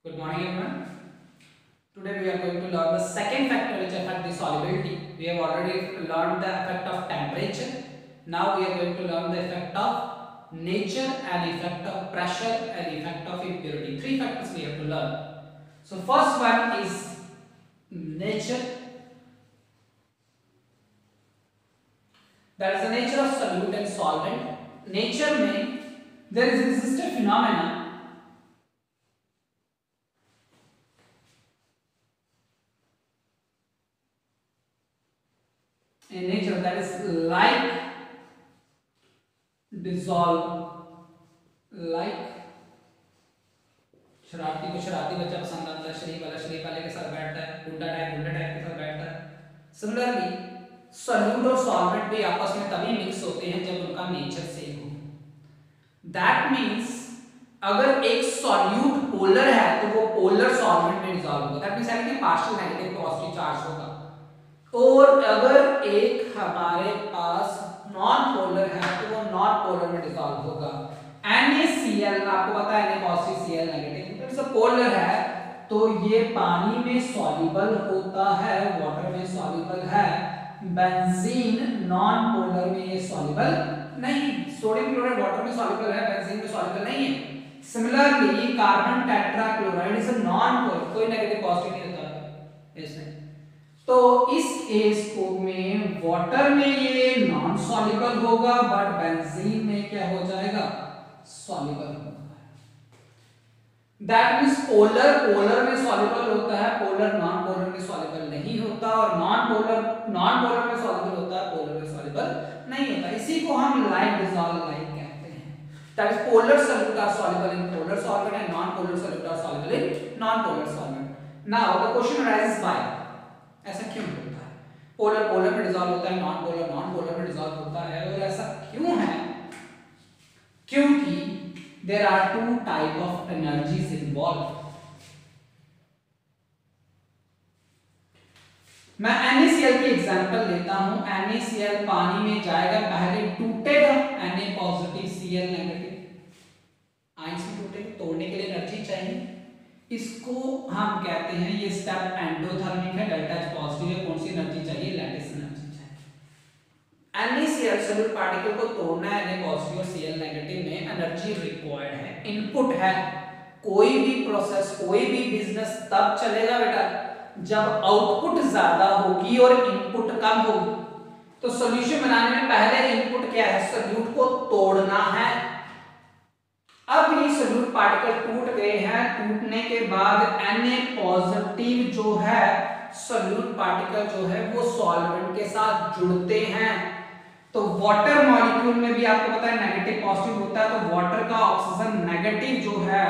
Good morning, everyone. Today we are going to learn the second factor which affects the solubility. We have already learned the effect of temperature. Now we are going to learn the effect of nature and effect of pressure and effect of impurity. Three factors we have to learn. So first one is nature. That is the nature of solute and solvent. Nature में there is resistive phenomena in nature, that is like dissolve, like शरारती को शरारती बच्चा पसंद आता है, शरीफ वाले के साथ बैठता है, गुंडा टाइप के साथ बैठता है. सिमिलरली सॉल्यूट और सॉल्वेंट भी आपस में तभी मिक्स होते हैं जब उनका नेचर सेम हो. दैट मीन्स अगर एक सॉल्यूट पोलर है तो वो पोलर सॉल्वेंट में डिसॉल्व होगा. दैट मीन्स यानी कि पार्शियल नेगेटिव पॉजिटिव चार्ज होगा. और अगर एक हमारे पास नॉन पोलर है तो वो नॉन पोलर में डिसॉल्व होगा. NaCl आपको पता है Na पॉजिटिव Cl नेगेटिव, तो जब पोलर है तो ये पानी में सॉल्युबल होता है, वाटर में सॉल्युबल है. बेंजीन नॉन पोलर में ये सॉल्युबल नहीं. सोडियम क्लोराइड वाटर में सॉल्युबल है, बेंजीन में सॉल्युबल नहीं है. Similarly carbon tetrachloride is non polar, कोई नेगेटिव पॉजिटिव नहीं होता इसमें. तो इस केस को में वाटर में ये नॉन सॉल्युबल होगा बट बेंजीन में क्या हो जाएगा, सॉल्युबल होगा. दैट मींस पोलर में सॉल्युबल होता है, पोलर नॉन पोलर में सॉल्युबल नहीं होता, और नॉन पोलर में सॉल्युबल होता है, पोलर में सॉल्युबल नहीं होता. इसी को हम लाइक डिसॉल्व लाइक कहते हैं. That is polar solute are soluble in polar solvent and non polar solute are soluble in non polar solvent. Now the question arises why ऐसा क्यों होता है. पोलर में डिसॉल्व होता है, नॉन पोलर में डिसॉल्व होता है. और ऐसा क्यों है? क्योंकि there are two type of energies involved. मैं NaCl की एग्जांपल लेता हूं. NaCl पानी में जाएगा, पहले टूटेगा, Na positive Cl negative, ions में टूटेगा, तोड़ने के लिए एनर्जी चाहिए. इसको हम कहते हैं, ये स्टेप एंडोथर्मिक है, डेल्टा H पॉजिटिव है. कौन सी एनर्जी चाहिए, लैटिस एनर्जी चाहिए. NaCl सॉल्यूट पार्टिकल को तोड़ना है Na पॉजिटिव और Cl नेगेटिव में, एनर्जी रिक्वायर्ड है, इनपुट है. कोई भी प्रोसेस, कोई भी बिजनेस तब चलेगा बेटा जब आउटपुट ज्यादा होगी और इनपुट कम होगी. तो सॉल्यूशन बनाने में पहले इनपुट क्या है, सॉल्यूट को तोड़ना है. अब ये सॉल्यूट पार्टिकल टूट गए हैं, टूटने के बाद Na पॉजिटिव जो है सॉल्यूट पार्टिकल जो है वो सॉल्वेंट के साथ जुड़ते हैं. तो वाटर मॉलिक्यूल में भी आपको पता है नेगेटिव पॉजिटिव होता है. तो वाटर का ऑक्सीजन नेगेटिव जो है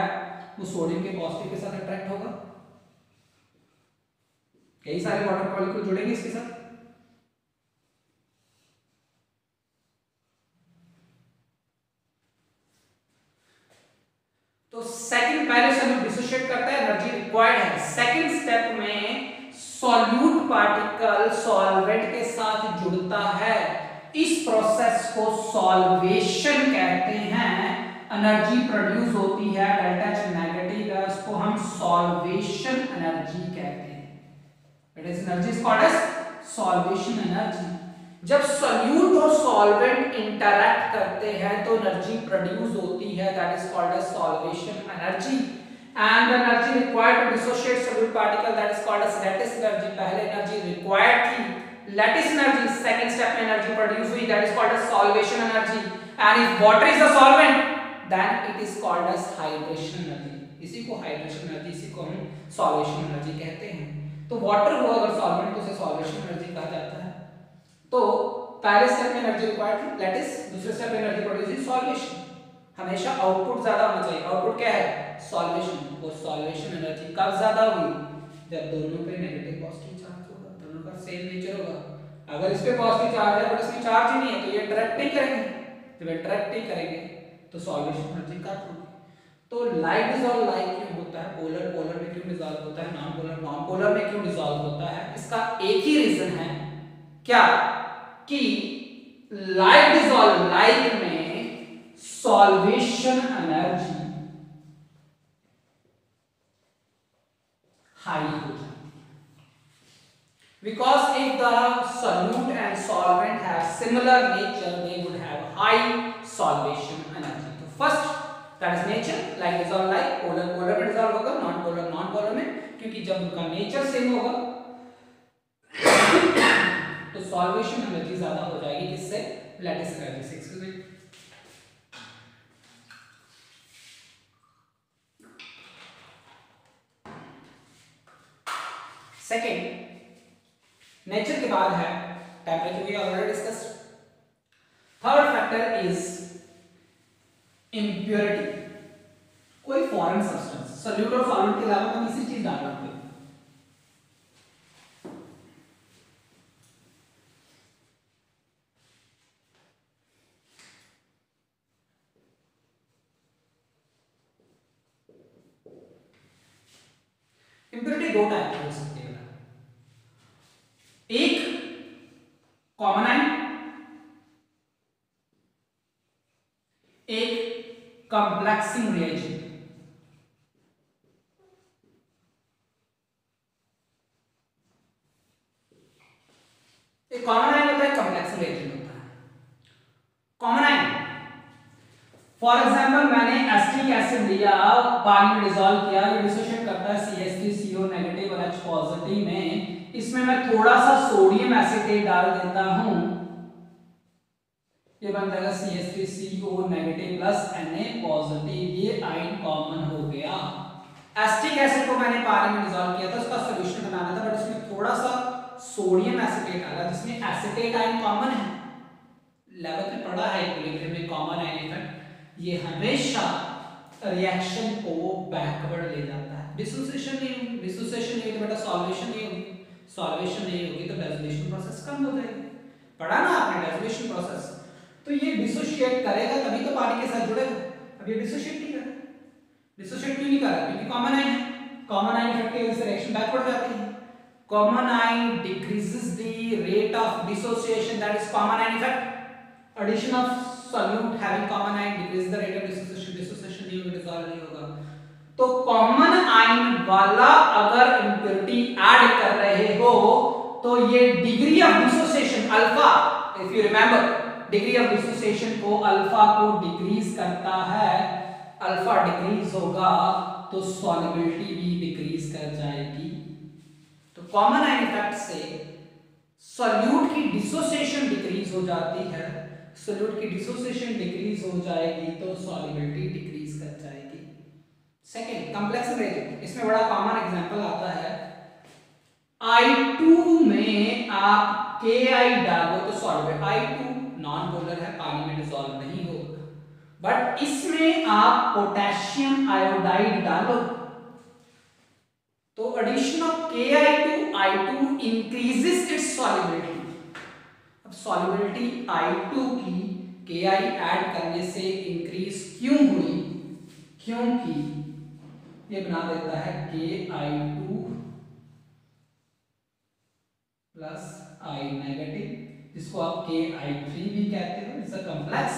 वो सोडियम के पॉजिटिव के साथ अट्रैक्ट होगा. कई सारे वाटर मॉलिक्यूल जुड़ेंगे इसके साथ. तो सेकंड, पहले से हम डिसोशिएट करते हैं, एनर्जी रिक्वायर्ड है. सेकंड स्टेप में सॉल्यूट पार्टिकल सॉल्वेंट के साथ जुड़ता है. इस प्रोसेस को सॉल्वेशन कहते हैं. एनर्जी प्रोड्यूस होती है, डेल्टा H नेगेटिव है, उसको हम सॉल्वेशन एनर्जी कहते हैं. It is energy is called as solvation energy. जब सॉल्यूट और सॉल्वेंट इंटरैक्ट करते हैं तो एनर्जी प्रोड्यूस होती है, that is called as solvation energy. And the energy required to dissociate solute particle, that is called as lattice energy. पहले energy required थी, lattice energy. Second step में energy produce हुई, that is called as solvation energy. And if water is the solvent then it is called as hydration energy. इसी को hydration energy, इसी को हम solvation energy कहते हैं. तो वाटर हो अगर सॉल्वेंट तो उसे सॉल्वेशन एनर्जी कहा जाता है. तो पहले स्टेप में एनर्जी रिक्वायर्ड थी लैटिस, दूसरे स्टेप में एनर्जी प्रोड्यूस हुई सॉल्वेशन. हमेशा आउटपुट ज्यादा होना चाहिए. आउटपुट क्या है, सॉल्वेशन. और सॉल्वेशन एनर्जी कब ज्यादा हुई, जब दोनों पे नेगेटिव पॉजिटिव चार्ज होगा, दोनों का सेम नेचर होगा. अगर इस पे पॉजिटिव चार्ज है बट इसमें चार्ज ही नहीं है तो ये इंटरैक्ट नहीं करेंगे. जब इंटरैक्ट नहीं करेंगे तो सॉल्वेशन एनर्जी कम होगी. तो लाइक डिसॉल्व लाइक क्यों होता है, पोलर में क्यों डिसॉल्व होता है, नॉन पोलर में क्यों डिसॉल्व होता है, इसका एक ही रीजन है क्या, कि लाइक डिसॉल्व लाइक में सॉल्वेशन एनर्जी हाई हो जाती है। Because if the solute and solvent have similar nature, they would have high solvation energy. तो first that is nature, like dissolve like, polar polar में dissolve होगा, non polar non polar में, क्योंकि जब उनका नेचर सेम होगा तो solvation energy ज्यादा हो जाएगी, किससे? लैटिस एनर्जी से। Excuse me. सेकेंड नेचर के बाद है temperature, we already discussed. Third factor is impurity, कोई फॉरेन सब्सटेंस, सॉल्यूट और सॉल्वेंट के अलावा मैं तीसरी चीज डाल रहा हूं। इम्प्योरिटी दो टाइप की हो सकती है, एक कॉमन आयन, एक कॉम्प्लेक्सिंग रिएजेंट। एक कॉमन आयन होता है, कॉम्प्लेक्सिंग रिएजेंट होता है। कॉमन आयन फॉर एग्जांपल मैंने एसिटिक एसिड लिया, पानी में डिसॉल्व किया, ये डिसोशिएट करता है CH3CO नेगेटिव और H पॉजिटिव में। इसमें मैं थोड़ा सा सोडियम एसिटेट डाल देता हूं, ये बन जाएगा CH3CO negative plus Na positive, ये आयन कॉमन हो गया। एसिटिक एसिड को मैंने पानी में डिसॉल्व किया था, उसका सॉल्यूशन बनाना था, बट उसमें थोड़ा सा सोडियम एसिटेट डाला, जिसमें एसिटेट आयन कॉमन है, लेवल पे पड़ा है इक्विलिब्रियम में कॉमन आयन इफेक्ट, ये हमेशा रिएक्शन को बैकवर्ड ले जाता है। डिसोसिएशन नहीं होगी, डिसोसिएशन नहीं होगी बेटा सॉल्वेशन नहीं होगी, सॉल्वेशन नहीं होगी तो डिसोसिएशन प्रोसेस कम हो जाएगी। पढ़ा ना आपने डिसोसिएशन प्रोसेस, तो ये डिसोशिएट करेगा तभी तो पानी के साथ जुड़ेगा। अब ये डिसोशिएट नहीं कर रहा, डिसोशिएट क्यों नहीं कर रहा? क्योंकि कॉमन आयन है, कॉमन आयन इफेक्ट की वजह से रिएक्शन बैकवर्ड जाती है। Common ion decreases the rate of dissociation, that is common ion effect. Addition of solute having common ion decrease the rate of dissociation, dissociation नहीं होगा, dissolve नहीं होगा। तो कॉमन आयन वाला अगर इम्प्योरिटी ऐड कर रहे हो तो ये degree of dissociation alpha, if you remember degree of dissociation को अल्फा को डिक्रीज करता है, अल्फा डिक्रीज होगा तो सॉल्युबिलिटी भी डिक्रीज कर जाएगी। तो कॉमन आयन इफेक्ट से सॉल्यूट की डिसोसिएशन डिक्रीज हो जाती है, सॉल्यूट की डिसोसिएशन डिक्रीज हो जाएगी तो सॉल्युबिलिटी डिक्रीज कर जाएगी। सेकंड कॉम्प्लेक्स रिएजेंट, इसमें बड़ा कॉमन एग्जांपल आता है, I2 में आप Ki डालो तो सॉल्वेंट, I2 नॉन पोलर है, पानी में डिसॉल्व नहीं होगा, बट इसमें आप पोटेशियम आयोडाइड डालो तो addition of Ki to I2 increases its solubility. अब सॉल्युबिलिटी I2 की Ki ऐड करने से इंक्रीज क्यों हुई? क्योंकि ये बना देता है Ki2 प्लस I नेगेटिव, जिसको आप Ki3 भी कहते हो, इट्स अ कॉम्प्लेक्स।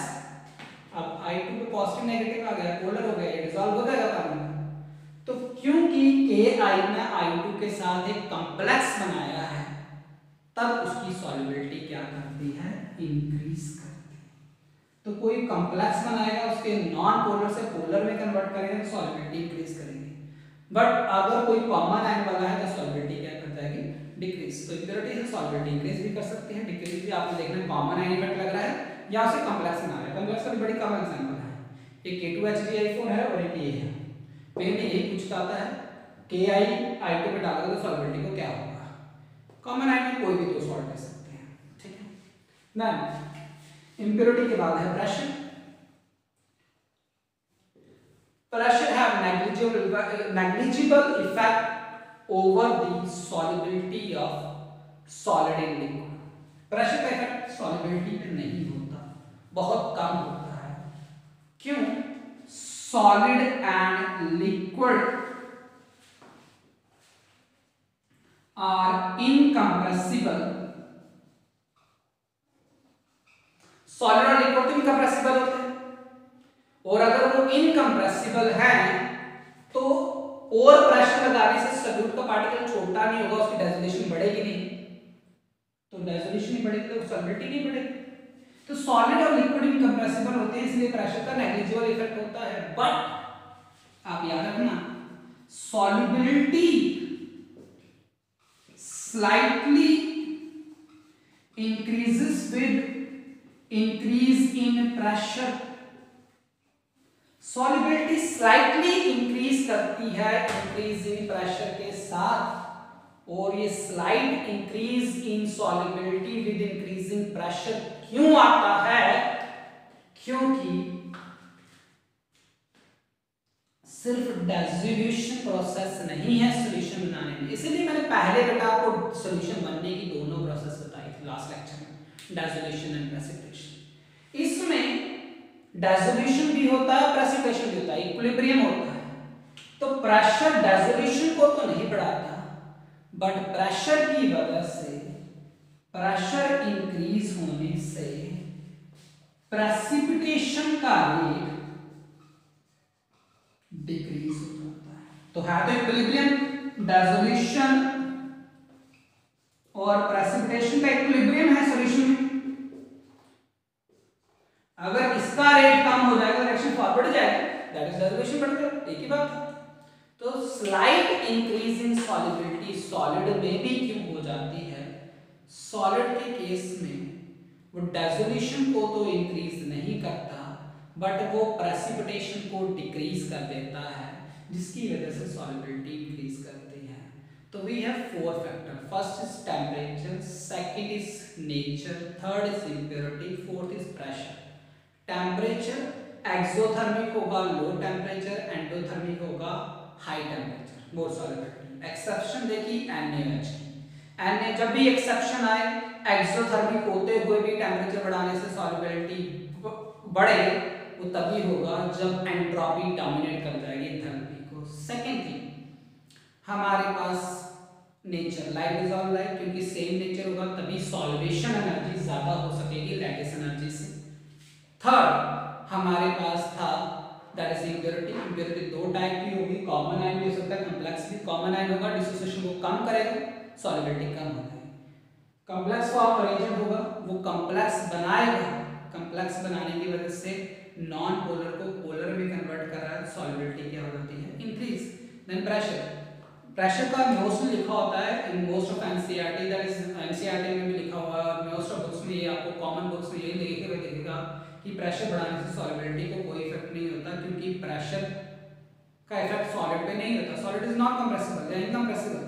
अब I2 पे पॉजिटिव नेगेटिव आ गया, पोलर हो गया, ये डिसॉल्व हो जाएगा पानी में। तो क्योंकि Ki ने I2 के साथ एक कॉम्प्लेक्स बनाया है, तब उसकी सॉल्युबिलिटी क्या करती है? इंक्रीज करती है। तो कोई कॉम्प्लेक्स बनाएगा, उसके नॉन पोलर से पोलर में कन्वर्ट करेगा तो सॉल्युबिलिटी इंक्रीज करेगी, बट अगर कोई कॉमन आयन वाला है तो सॉल्युबिलिटी क्या कर जाएगी? डिक्रीज। तो इम्प्योरिटी से सॉल्युबिलिटी इंक्रीज भी कर सकती है, डिक्रीज भी। आपको देखना कॉमन आयन इफेक्ट लग रहा है या उसे कॉम्प्लेक्स बना रहा है। कॉम्प्लेक्स का भी बड़ी कॉमन एग्जांपल है, एक K2HbI4 है और एक ये है। पहले यही पूछता आता है Ki I2 पे डालोगे तो सॉल्युबिलिटी को क्या होगा? कॉमन आयन में कोई भी दो सॉल्ट ले सकते हैं, ठीक है। देन इम्प्योरिटी के बाद है pressure. Pressure have negligible effect over the solubility of solid in liquid। Pressure का इफेक्ट सॉल्युबिलिटी पे नहीं होता, बहुत कम होता है। क्यों? Solid and liquid are incompressible। Solid और लिक्विड तो इनकम्प्रेसिबल होते हैं, और अगर वो इनकम्प्रेसिबल है तो और प्रेशर लगाने से सॉल्यूट का पार्टिकल छोटा नहीं होगा, उसकी डेसोलेशन बढ़ेगी नहीं, तो डेसोलेशन नहीं बढ़ेगी तो सॉल्युबिलिटी नहीं बढ़ेगी। तो सॉलिड और लिक्विड इनकंप्रेसिबल होते हैं, इसलिए प्रेशर का नेग्लिजिबल इफेक्ट होता है। बट आप याद रखना, solubility slightly increases with increase in pressure. Solubility slightly increase करती है इंक्रीज इन प्रेशर के साथ, और ये slight increase in solubility with increasing pressure क्यों आता है? क्योंकि सिर्फ डेसोल्यूशन प्रोसेस नहीं है सॉल्यूशन बनाने में, इसीलिए मैंने पहले बेटा आपको सॉल्यूशन बनने की दोनों प्रोसेस बताई थी लास्ट लेक्चर में, डेसोल्यूशन एंड प्रेसिपिटेशन। इसमें डेसोल्यूशन भी होता है, प्रेसिपिटेशन भी होता है, इक्विलिब्रियम होता है। तो प्रेशर डेसोल्यूशन को तो नहीं बढ़ाता, बट प्रेशर की वजह से, प्रेशर इंक्रीज होने से प्रेसिपिटेशन का रेट डिक्रीज हो जाता है। तो है तो इक्विलिब्रियम, डेसोल्यूशन और प्रेसिपिटेशन का इक्विलिब्रियम है सॉल्यूशन में। अगर इसका रेट कम हो जाएगा, रिएक्शन फॉरवर्ड जाएगा, दैट इज डेसोल्यूशन बढ़ गया, एक ही बात है। तो slight increase in solubility solid में भी क्यों हो जाती है? सॉलिड के केस में वो डेसोल्यूशन को तो इंक्रीज नहीं करता, बट वो प्रेसिपिटेशन को डिक्रीज कर देता है, जिसकी वजह से सॉल्युबिलिटी इंक्रीज करती है। तो we have four factor, first is temperature, second is nature, third is impurity, fourth is pressure. Temperature exothermic होगा लो टेम्परेचर, एंडोथर्मिक होगा high temperature, more solubility. Exception देखी NaOH की, Na जब भी एक्सेप्शन आए एक्सोथर्मिक होते हुए भी टेम्परेचर बढ़ाने से सॉल्युबिलिटी बढ़े, वो तभी होगा जब एंट्रोपी डोमिनेट कर जाएगी थर्मी को। सेकेंड थिंग हमारे पास nature, light is all light, क्योंकि सेम नेचर होगा तभी सॉल्वेशन एनर्जी ज्यादा हो सकेगी लैटिस एनर्जी से। थर्ड हमारे पास था दैट इज इम्प्योरिटी। इम्प्योरिटी दो टाइप की होगी, कॉमन आयन भी हो सकता है, कॉम्प्लेक्स भी। कॉमन आयन होगा, डिसोसिएशन को कम करेगा, सॉल्युबिलिटी कम हो जाएगी। कॉम्प्लेक्स फॉर्म एजेंट होगा, वो कॉम्प्लेक्स बनाएगा, कॉम्प्लेक्स बनाने की वजह से नॉन पोलर को पोलर में कन्वर्ट कर रहा है, सॉल्युबिलिटी क्या हो जाती है? इंक्रीज। देन प्रेशर, प्रेशर का मोस्टली लिखा होता है in most of NCERT, that is NCERT में भी लिखा हुआ है, मोस्ट ऑफ बुक्स में ये आपको कॉमन बुक्स में यही लिखे हुए दिखेगा कि प्रेशर बढ़ाने से सॉल्युबिलिटी को कोई इफेक्ट नहीं होता, क्योंकि प्रेशर का इफेक्ट सॉलिड पे नहीं होता। सॉलिड इज नॉट कंप्रेसिबल या incompressible,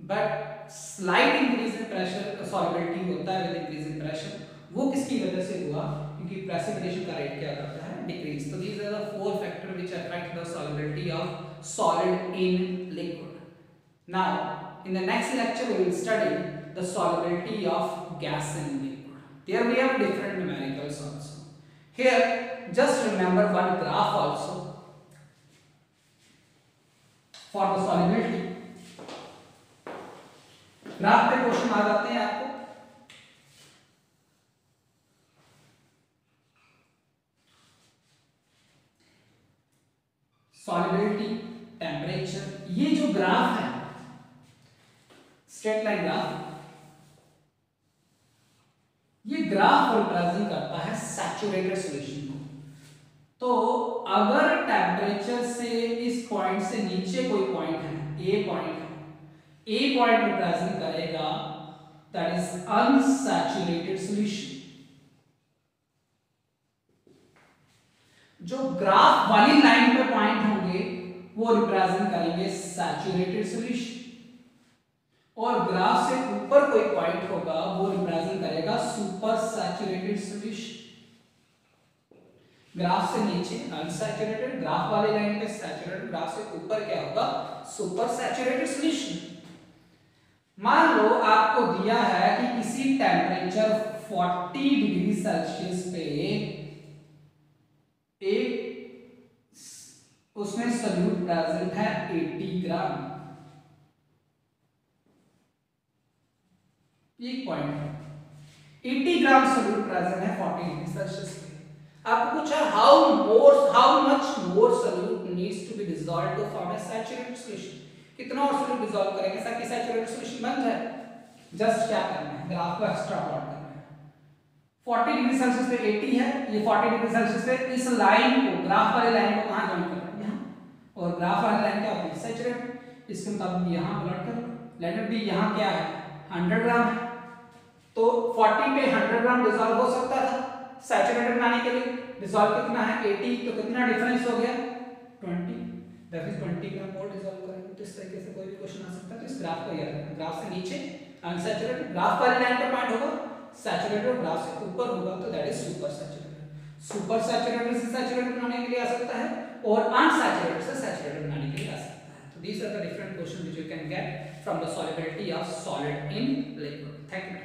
but slight increase in pressure solubility होता है विद इंक्रीज इन प्रेशर। वो किसकी वजह से हुआ? क्योंकि प्रेसिपिटेशन का रेट क्या करता है? डिक्रीज। तो these are the four factor which affect the solubility of solid in liquid. Now in the next lecture we will study the solubility of gas in liquid. There we have different numericals also. Here just remember one graph also for the solubility. Graph पे question आ जाते हैं आपको। Solubility, temperature, ये जो graph है straight line graph, ये graph represent करता है सैचुरेटेड सॉल्यूशन को। तो अगर टेम्परेचर से इस पॉइंट से नीचे कोई पॉइंट है, ए पॉइंट है, ए पॉइंट रिप्रेजेंट करेगा दैट इज अनसैचुरेटेड सॉल्यूशन। जो ग्राफ वाली लाइन पे पॉइंट होंगे वो रिप्रेजेंट करेंगे सैचुरेटेड सॉल्यूशन, और ग्राफ से ऊपर कोई पॉइंट होगा वो रिप्रेजेंट करेगा सुपर सैचुरेटेड सॉल्यूशन। ग्राफ से नीचे अनसैचुरेटेड, ग्राफ वाली लाइन पे सैचुरेटेड, ग्राफ से ऊपर क्या होगा? Super saturated solution. मान लो आपको दिया है कि किसी टेम्परेचर 40 डिग्री सेल्सियस पे एक उसमें सॉल्यूट प्रेजेंट है 80 ग्राम, एक पॉइंट है 80 ग्राम सॉल्यूट प्रेजेंट है 40 डिग्री सेल्सियस पे। आपको पूछा how much more solute needs to be dissolved to form a saturated कितना और सॉल्यूट डिसॉल्व करेंगे ताकि सैचुरेटेड सॉल्यूशन बन जाए। जस्ट क्या करना है, ग्राफ को एक्स्ट्रा प्लॉट करना है। 40 डिग्री सेल्सियस पे 80 है, ये 40 डिग्री सेल्सियस पे इस लाइन को, ग्राफ वाली लाइन को कहां जॉइन करना है, यहां। और ग्राफ वाली लाइन क्या होती है, सैचुरेटेड। इसके मुताबिक यहां प्लॉट करो। लेट इट बी, यहां क्या है 100 ग्राम है, तो 40 पे 100 ग्राम डिसॉल्व हो सकता था सैचुरेटेड बनाने के लिए। डिसॉल्व कितना है 80, तो कितना डिफरेंस हो गया 20, दैट इज 20 ग्राम और डिसॉल्व करेंगे। तो इस तरीके से कोई भी क्वेश्चन आ सकता है। तो इस ग्राफ को याद रखना, ग्राफ से नीचे अनसैचुरेटेड, ग्राफ वाली लाइन पे पॉइंट होगा सैचुरेटेड, ग्राफ से ऊपर होगा तो that is super saturated. Super saturated से सैचुरेटेड बनाने के लिए आ सकता है और अनसैचुरेटेड से सैचुरेटेड बनाने के लिए आ सकता है। तो these are the different question which you can get from the solubility of solid in liquid. Thank you.